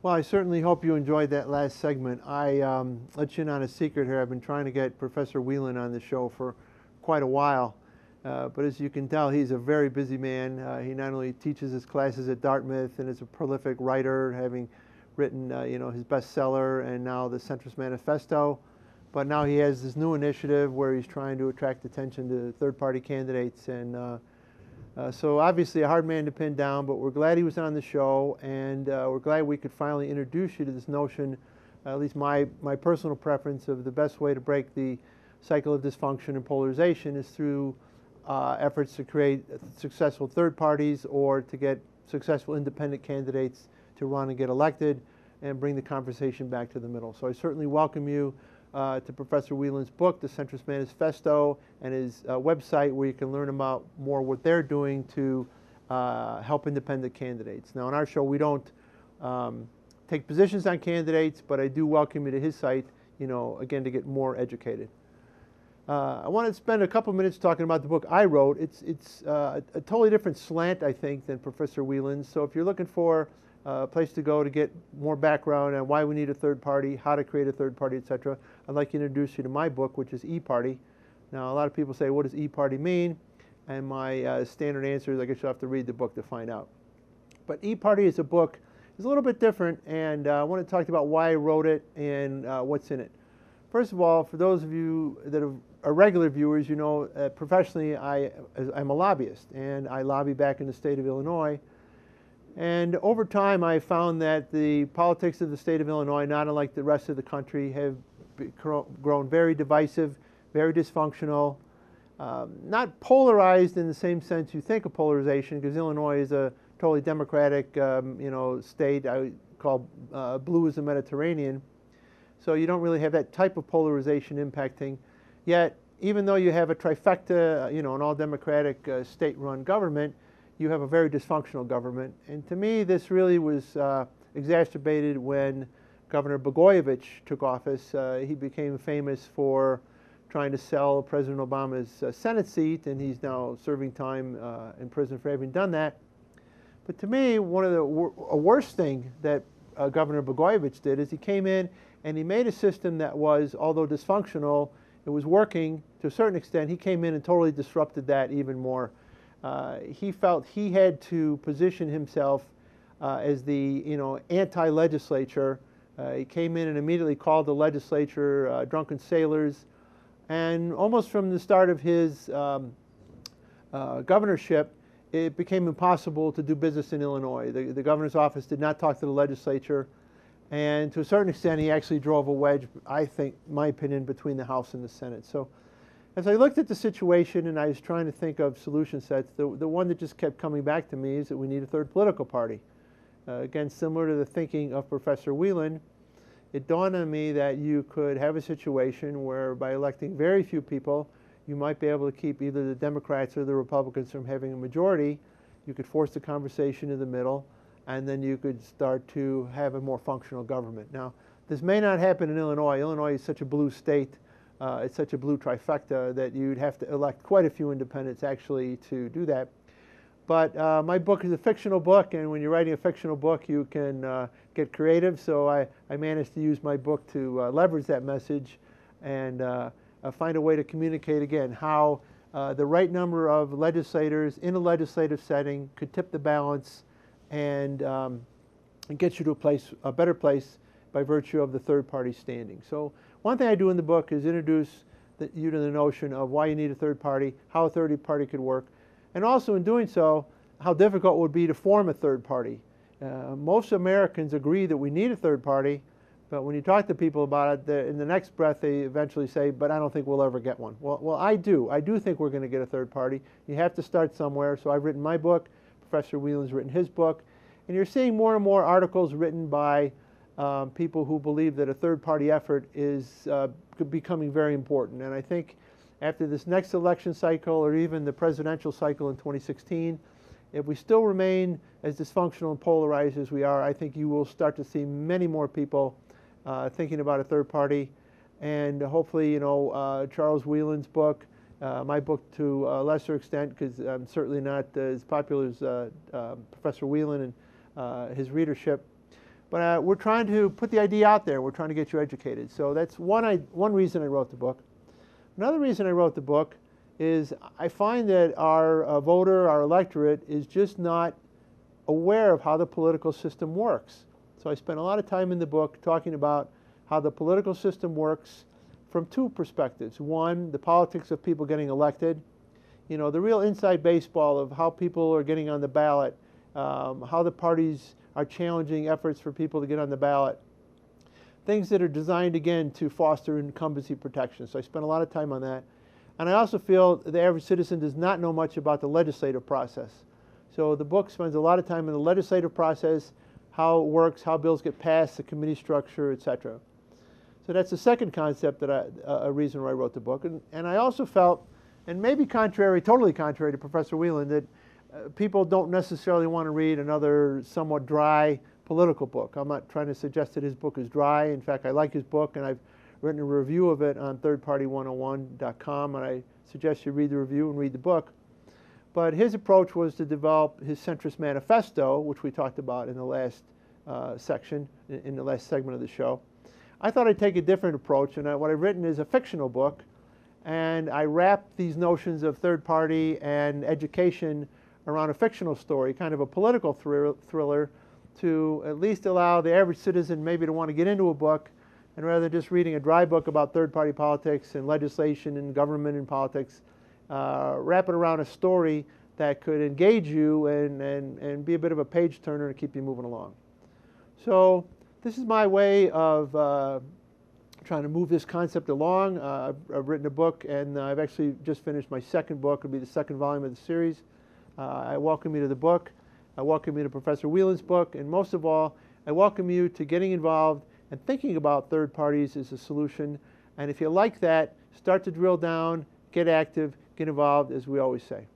Well, I certainly hope you enjoyed that last segment. I let you in on a secret here. I've been trying to get Professor Whelan on the show for quite a while. But as you can tell, he's a very busy man. He not only teaches his classes at Dartmouth and is a prolific writer, having written his bestseller and now the Centrist Manifesto, but now he has this new initiative where he's trying to attract attention to third-party candidates. And so obviously a hard man to pin down, but we're glad he was on the show, and we're glad we could finally introduce you to this notion, at least my personal preference of the best way to break the cycle of dysfunction and polarization is through efforts to create successful third parties or to get successful independent candidates to run and get elected and bring the conversation back to the middle. So I certainly welcome you to Professor Whelan's book, The Centrist Manifesto, and his website where you can learn about more what they're doing to help independent candidates. Now, on our show, we don't take positions on candidates, but I do welcome you to his site, again, to get more educated. I want to spend a couple minutes talking about the book I wrote. It's a totally different slant, I think, than Professor Whelan's. So if you're looking for a place to go to get more background on why we need a third party, how to create a third party, etc., I'd like to introduce you to my book, which is E-Party. Now, a lot of people say, what does E-Party mean? And my standard answer is, I guess you'll have to read the book to find out. But E-Party is a book, it's a little bit different, and I want to talk about why I wrote it and what's in it. First of all, for those of you that are regular viewers, you know, professionally I'm a lobbyist, and I lobby back in the state of Illinois. And over time, I found that the politics of the state of Illinois, not unlike the rest of the country, have grown very divisive, very dysfunctional, not polarized in the same sense you think of polarization, because Illinois is a totally democratic, state. I call blue as the Mediterranean. So you don't really have that type of polarization impacting. Yet, even though you have a trifecta, an all-democratic state-run government, you have a very dysfunctional government. And to me, this really was exacerbated when Governor Blagojevich took office. He became famous for trying to sell President Obama's Senate seat, and he's now serving time in prison for having done that. But to me, one of the worst thing that Governor Blagojevich did is he came in and he made a system that was, although dysfunctional, it was working to a certain extent. He came in and totally disrupted that even more. He felt he had to position himself as the anti-legislature. He came in and immediately called the legislature drunken sailors, and almost from the start of his governorship, it became impossible to do business in Illinois. The governor's office did not talk to the legislature, and to a certain extent, he actually drove a wedge, I think, my opinion, between the House and the Senate. So as I looked at the situation and I was trying to think of solution sets, the one that just kept coming back to me is that we need a third political party. Again, similar to the thinking of Professor Whelan, it dawned on me that you could have a situation where by electing very few people, you might be able to keep either the Democrats or the Republicans from having a majority. You could force the conversation in the middle, and then you could start to have a more functional government. Now, this may not happen in Illinois. Illinois is such a blue state. It's such a blue trifecta that you'd have to elect quite a few independents actually to do that. But my book is a fictional book, and when you're writing a fictional book, you can get creative. So I managed to use my book to leverage that message and find a way to communicate, again, how the right number of legislators in a legislative setting could tip the balance and get you to a better place by virtue of the third party standing. So one thing I do in the book is introduce you to the notion of why you need a third party, how a third party could work, and also in doing so, how difficult it would be to form a third party. Most Americans agree that we need a third party, but when you talk to people about it, in the next breath they eventually say, but I don't think we'll ever get one. Well, I do. I do think we're going to get a third party. You have to start somewhere. So I've written my book, Professor Whelan's written his book, and you're seeing more and more articles written by people who believe that a third-party effort is becoming very important. And I think after this next election cycle, or even the presidential cycle in 2016, if we still remain as dysfunctional and polarized as we are, I think you will start to see many more people thinking about a third party. And hopefully, Charles Whelan's book, my book to a lesser extent, because I'm certainly not as popular as Professor Whelan and his readership, But we're trying to put the idea out there. We're trying to get you educated. So that's one reason I wrote the book. Another reason I wrote the book is I find that our voter, our electorate, is just not aware of how the political system works. So I spent a lot of time in the book talking about how the political system works from two perspectives. One, the politics of people getting elected. You know, the real inside baseball of how people are getting on the ballot, how the parties are challenging efforts for people to get on the ballot. Things that are designed, again, to foster incumbency protection. So I spent a lot of time on that. And I also feel the average citizen does not know much about the legislative process. So the book spends a lot of time in the legislative process, how it works, how bills get passed, the committee structure, etc. So that's the second concept that a reason why I wrote the book. And I also felt, and maybe totally contrary to Professor Whelan, that people don't necessarily want to read another somewhat dry political book. I'm not trying to suggest that his book is dry. In fact, I like his book, and I've written a review of it on thirdparty101.com, and I suggest you read the review and read the book. But his approach was to develop his centrist manifesto, which we talked about in the last section, in the last segment of the show. I thought I'd take a different approach, and what I've written is a fictional book, and I wrap these notions of third party and education around a fictional story, kind of a political thriller, to at least allow the average citizen maybe to want to get into a book, and rather than just reading a dry book about third-party politics and legislation and government and politics, wrap it around a story that could engage you and be a bit of a page-turner and keep you moving along. So this is my way of trying to move this concept along. I've written a book, and I've actually just finished my second book. It'll be the second volume of the series. I welcome you to the book. I welcome you to Professor Whelan's book. And most of all, I welcome you to getting involved and thinking about third parties as a solution. And if you like that, start to drill down, get active, get involved, as we always say.